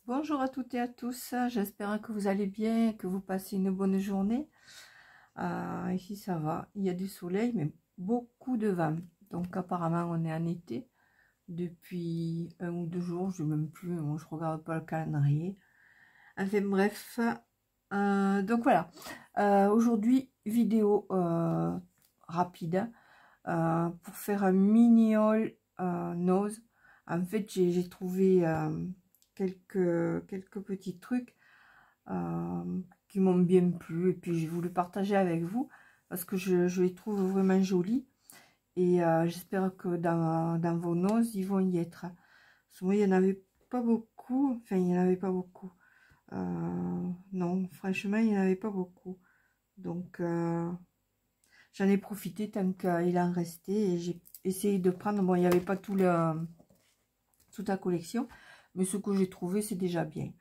Bonjour à toutes et à tous, j'espère que vous allez bien, que vous passez une bonne journée. Ici ça va, il y a du soleil mais beaucoup de vent. Donc apparemment on est en été depuis 1 ou 2 jours, je ne sais même plus, moi, je regarde pas le calendrier. Enfin bref, donc voilà, aujourd'hui vidéo rapide pour faire un mini haul nose. En fait j'ai trouvé quelques petits trucs qui m'ont bien plu et puis j'ai voulu partager avec vous parce que je les trouve vraiment jolis et j'espère que dans vos noses ils vont y être. Souvent il n'y en avait pas beaucoup, enfin il n'y en avait pas beaucoup, non franchement il n'y en avait pas beaucoup, donc j'en ai profité tant qu'il en restait et j'ai essayé de prendre. Bon, il n'y avait pas toute la collection, mais ce que j'ai trouvé c'est déjà bien.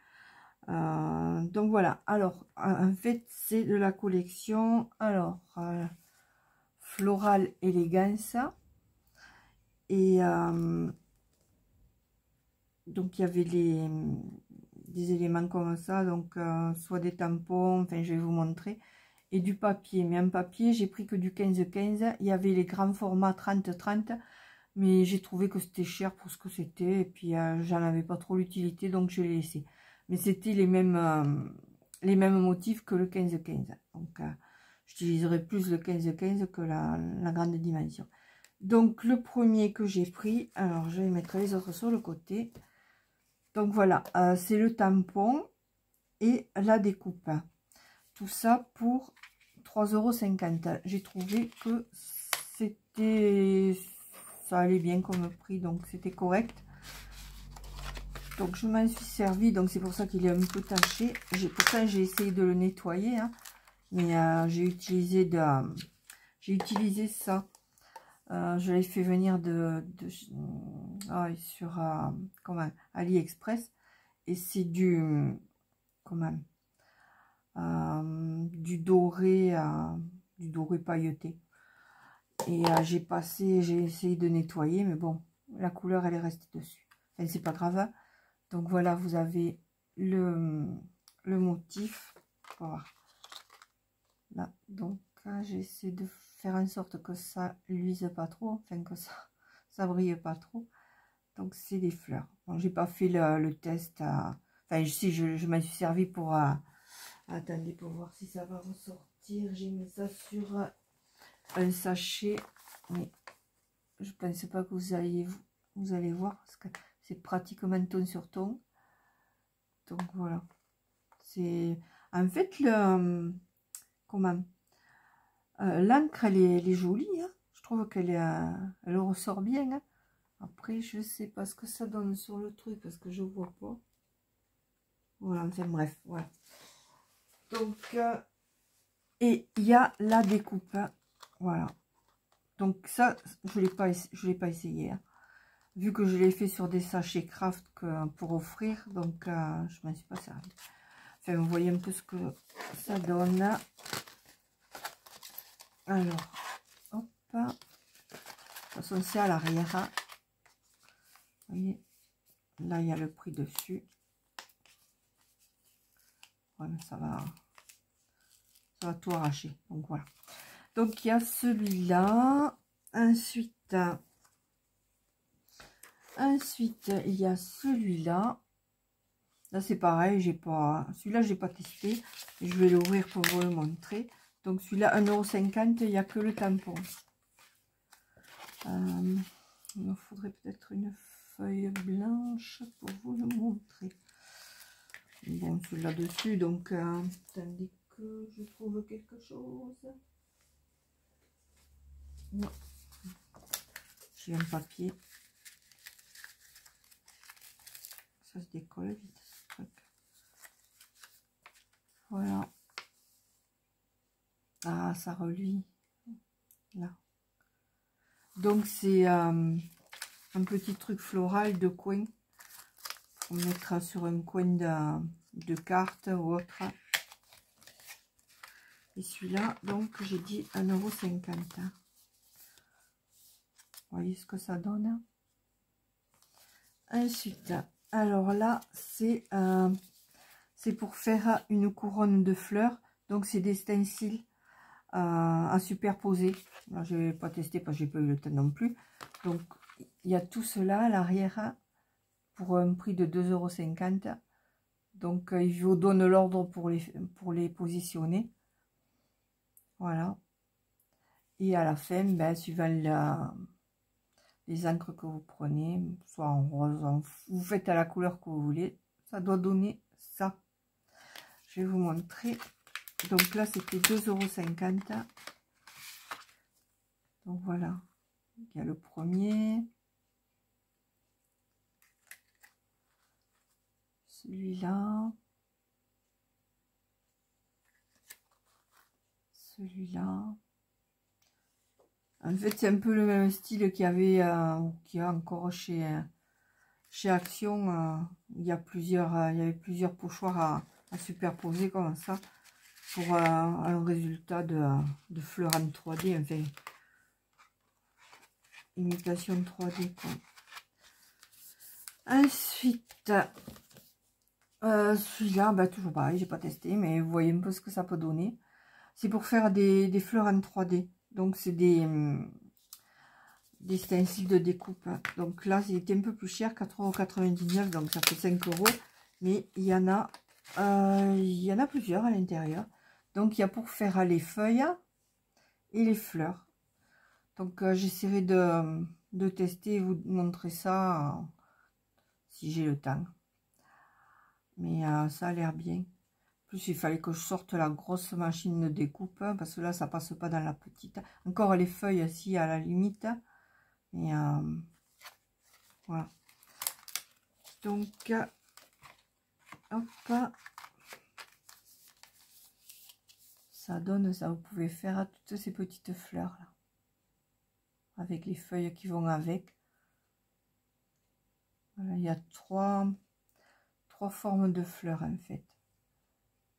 Donc voilà, alors en fait c'est de la collection, alors Floral Elegance, et donc il y avait des éléments comme ça, donc soit des tampons, enfin je vais vous montrer, et du papier, mais en papier j'ai pris que du 15-15, il y avait les grands formats 30-30, mais j'ai trouvé que c'était cher pour ce que c'était, et puis j'en avais pas trop l'utilité, donc je l'ai laissé. Mais c'était les mêmes motifs que le 15-15. Donc, j'utiliserai plus le 15-15 que la grande dimension. Donc, le premier que j'ai pris, alors je vais mettre les autres sur le côté. Donc, voilà, c'est le tampon et la découpe. Tout ça pour 3,50 €. J'ai trouvé que ça allait bien comme prix, donc c'était correct. Donc je m'en suis servi, donc c'est pour ça qu'il est un peu taché. Pourtant j'ai essayé de le nettoyer, hein, mais j'ai utilisé ça. Je l'ai fait venir sur comment, AliExpress, et c'est du doré pailleté. Et j'ai essayé de nettoyer, mais bon, la couleur elle est restée dessus. Enfin, c'est pas grave. Donc voilà, vous avez le motif. Voilà. Là, donc j'essaie de faire en sorte que ça luise pas trop, enfin que ça brille pas trop. Donc c'est des fleurs. Bon, j'ai pas fait le test. Enfin, si je m'en suis servi pour. Attendez, pour voir si ça va ressortir. J'ai mis ça sur un sachet, mais je pense pas que vous allez voir parce que c'est pratiquement ton sur ton. Donc voilà, c'est en fait l'encre elle est jolie, hein. Je trouve elle ressort bien, hein. Après je sais pas ce que ça donne sur le truc parce que je vois pas. Voilà, enfin bref, voilà. Donc et il y a la découpe, hein. Voilà. Donc ça je l'ai pas essayé, hein. Vu que je l'ai fait sur des sachets craft pour offrir, donc je m'en suis pas servi. Enfin, vous voyez un peu ce que ça donne. Alors, hop. De toute façon, c'est à l'arrière. Vous voyez, là, il y a le prix dessus. Voilà, ça va tout arracher. Donc, voilà. Donc, il y a celui-là. Ensuite, il y a celui-là. Là, c'est pareil, celui-là, j'ai pas testé. Je vais l'ouvrir pour vous le montrer. Donc, celui-là, 1,50 €, il n'y a que le tampon. Il me faudrait peut-être une feuille blanche pour vous le montrer. Bon, celui-là dessus, donc, attendez que je trouve quelque chose. Non. J'ai un papier. Ça se décolle vite, ce truc. Voilà. Ah, ça reluit. Là. Donc, c'est un petit truc floral de coin. On mettra sur un coin de carte ou autre. Et celui-là, donc, j'ai dit 1,50 €. Vous voyez ce que ça donne. Ensuite, Alors là, c'est pour faire une couronne de fleurs. Donc, c'est des stencils à superposer. Là, je vais pas tester parce que j'ai pas eu le temps non plus. Donc, il y a tout cela à l'arrière pour un prix de 2,50 €. Donc, il vous donne l'ordre pour les positionner. Voilà. Et à la fin, ben, suivant les encres que vous prenez, soit en rose, vous faites à la couleur que vous voulez, ça doit donner ça. Je vais vous montrer. Donc là, c'était 2,50 €. Donc voilà, il y a le premier, celui-là, celui-là. En fait, c'est un peu le même style qu'il y avait, qu'il y a encore chez Action. Il y avait plusieurs pochoirs à superposer comme ça pour un résultat de fleurs en 3D, enfin, imitation 3D quoi. Ensuite, celui-là, bah, toujours pareil, j'ai pas testé, mais vous voyez un peu ce que ça peut donner. C'est pour faire des fleurs en 3D. Donc, c'est des stencils de découpe. Donc là, c'était un peu plus cher, 4,99 €, donc ça fait 5 €. Mais il y en a plusieurs à l'intérieur. Donc, il y a pour faire les feuilles et les fleurs. Donc, j'essaierai de tester et vous montrer ça si j'ai le temps. Mais ça a l'air bien. En plus, il fallait que je sorte la grosse machine de découpe, parce que là, ça passe pas dans la petite. Encore les feuilles, aussi à la limite. Mais voilà. Donc, hop. Ça donne ça. Vous pouvez faire toutes ces petites fleurs là. Avec les feuilles qui vont avec. Voilà, il y a trois formes de fleurs en fait.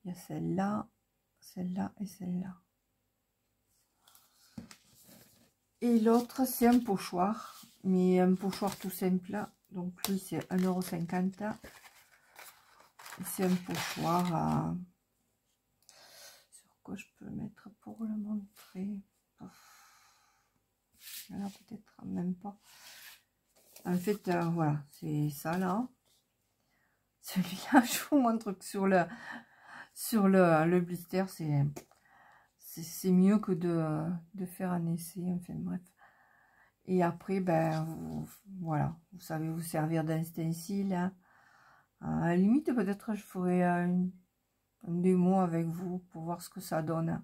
Il y a celle-là et celle-là. Et l'autre, c'est un pochoir, mais un pochoir tout simple. Donc lui, c'est 1,50 €. C'est un pochoir. Sur quoi je peux le mettre pour le montrer? Là, peut-être même pas. En fait, voilà, c'est ça là. Celui-là, je vous montre que sur le blister, c'est mieux que de faire un essai, enfin bref. Et après, ben, voilà, vous savez vous servir d'un stencil. Hein. À la limite, peut-être je ferai une démo avec vous pour voir ce que ça donne.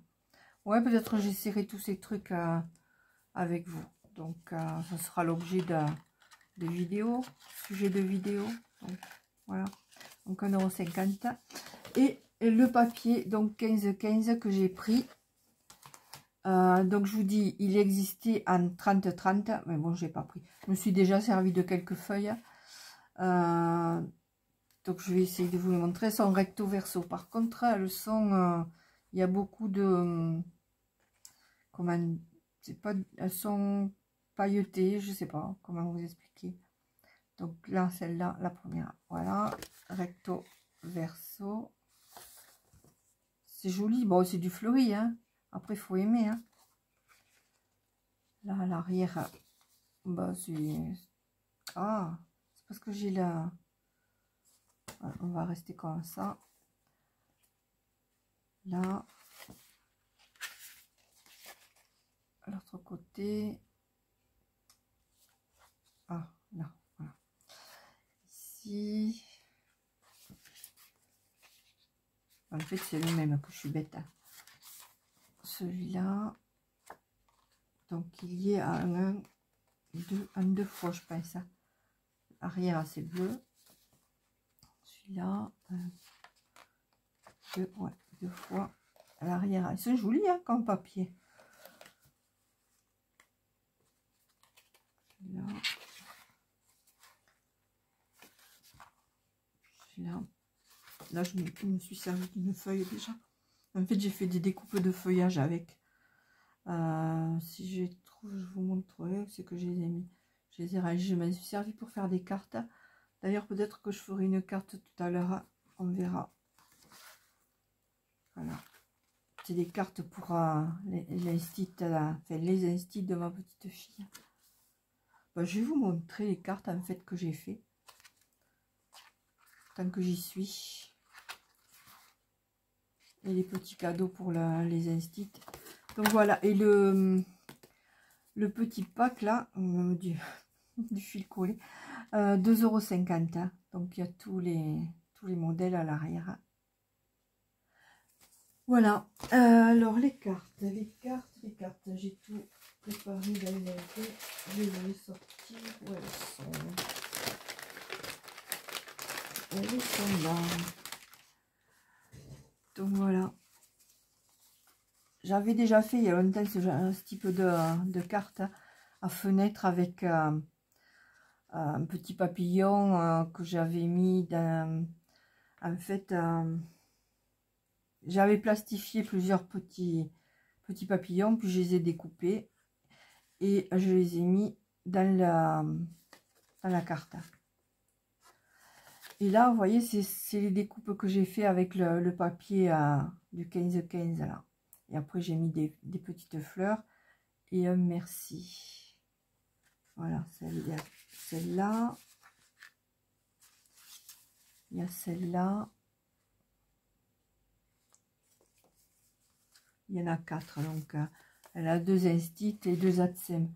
Ouais, peut-être j'essaierai tous ces trucs avec vous. Donc, ça sera l'objet de vidéo, sujet de vidéo. Donc, voilà. Donc, 1,50 €. Et le papier, donc 15 que j'ai pris. Donc, je vous dis, il existait en 30-30, mais bon, j'ai pas pris. Je me suis déjà servi de quelques feuilles. Donc, je vais essayer de vous le montrer. Elles sont recto verso. Par contre, elles sont... il y a beaucoup de... comment... c'est pas... Elles sont pailletées, je sais pas comment vous expliquer. Donc, là, celle-là, la première. Voilà, recto verso. C'est joli. Bon, c'est du fleuri, hein. Après, il faut aimer, hein. Là, à l'arrière, bah, c'est... Ah, c'est parce que j'ai la... Voilà, on va rester comme ça. Là. À l'autre côté. Ah, là, voilà. Ici. En fait, c'est le même que je suis bête. Hein. Celui-là. Donc, il y est à en deux fois, je pense. Hein. Arrière, c'est bleu. Celui-là. Ouais, deux fois. À l'arrière, ils sont jolis hein, comme papier. Là. Celui-là. Là, je me suis servi d'une feuille déjà. En fait, j'ai fait des découpes de feuillage avec. Si je trouve, je vous montrerai ce que je les ai mis. Je les ai rangés. Je m'en suis servi pour faire des cartes. D'ailleurs, peut-être que je ferai une carte tout à l'heure. On verra. Voilà. C'est des cartes pour les instits de ma petite fille. Ben, je vais vous montrer les cartes en fait que j'ai fait. Tant que j'y suis. Et les petits cadeaux pour les instits. Donc voilà. Et le petit pack là, du fil collé, 2,50 €. Hein. Donc il y a tous les modèles à l'arrière. Voilà. Alors les cartes. J'ai tout préparé dans les invités. Je vais les sortir. Où elles sont? Elles sont là. Donc voilà. J'avais déjà fait il y a longtemps ce type de carte à fenêtre avec un petit papillon que j'avais mis dans... En fait, j'avais plastifié plusieurs petits papillons, puis je les ai découpés et je les ai mis dans la carte. Et là, vous voyez, c'est les découpes que j'ai fait avec le papier du 15-15 là. Et après, j'ai mis des petites fleurs et un merci. Voilà, celle-là. Il y a celle-là. Il y en a 4, donc elle a 2 instits et 2 atsem.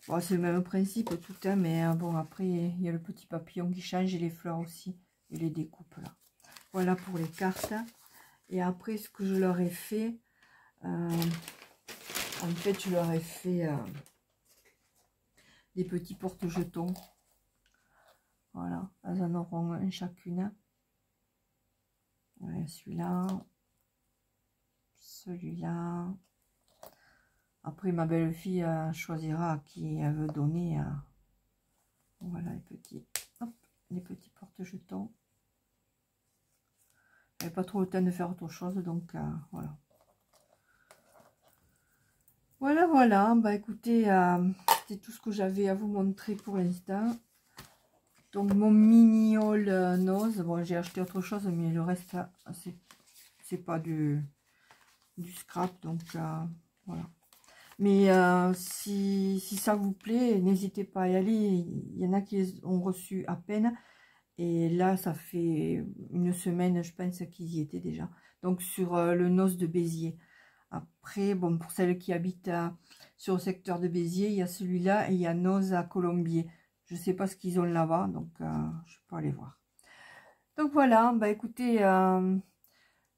Bon, c'est le même principe tout, hein, mais bon, après, il y a le petit papillon qui change et les fleurs aussi, et les découpes là. Voilà pour les cartes. Et après, ce que je leur ai fait, en fait, je leur ai fait des petits porte-jetons. Voilà, elles en auront un chacune. Voilà, celui-là, celui-là. Après, ma belle-fille choisira à qui elle veut donner. Voilà les petits porte-jetons. Elle n'a pas trop le temps de faire autre chose, donc voilà. Voilà. Bah écoutez, c'était tout ce que j'avais à vous montrer pour l'instant. Donc mon mini haul nose. Bon, j'ai acheté autre chose, mais le reste, c'est pas du scrap, donc voilà. Mais si ça vous plaît, n'hésitez pas à y aller. Il y en a qui ont reçu à peine. Et là, ça fait une semaine, je pense, qu'ils y étaient déjà. Donc, sur le nose de Béziers. Après, bon, pour celles qui habitent sur le secteur de Béziers, il y a celui-là et il y a Nose à Colombier. Je ne sais pas ce qu'ils ont là-bas, donc je ne vais pas aller voir. Donc, voilà. Bah, écoutez,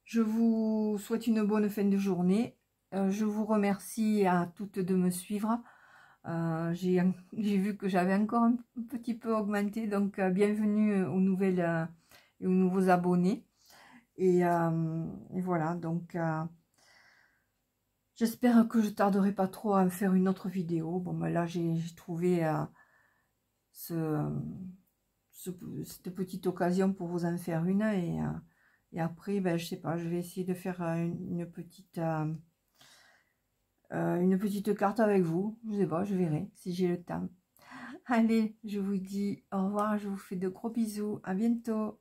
je vous souhaite une bonne fin de journée. Je vous remercie à toutes de me suivre. J'ai vu que j'avais encore un petit peu augmenté, donc bienvenue aux nouvelles et aux nouveaux abonnés. Et voilà, donc j'espère que je tarderai pas trop à me faire une autre vidéo. Bon, ben là j'ai trouvé cette petite occasion pour vous en faire une, et après, ben, je sais pas, je vais essayer de faire une petite carte avec vous. Je sais pas, je verrai si j'ai le temps. Allez, je vous dis au revoir, je vous fais de gros bisous, à bientôt.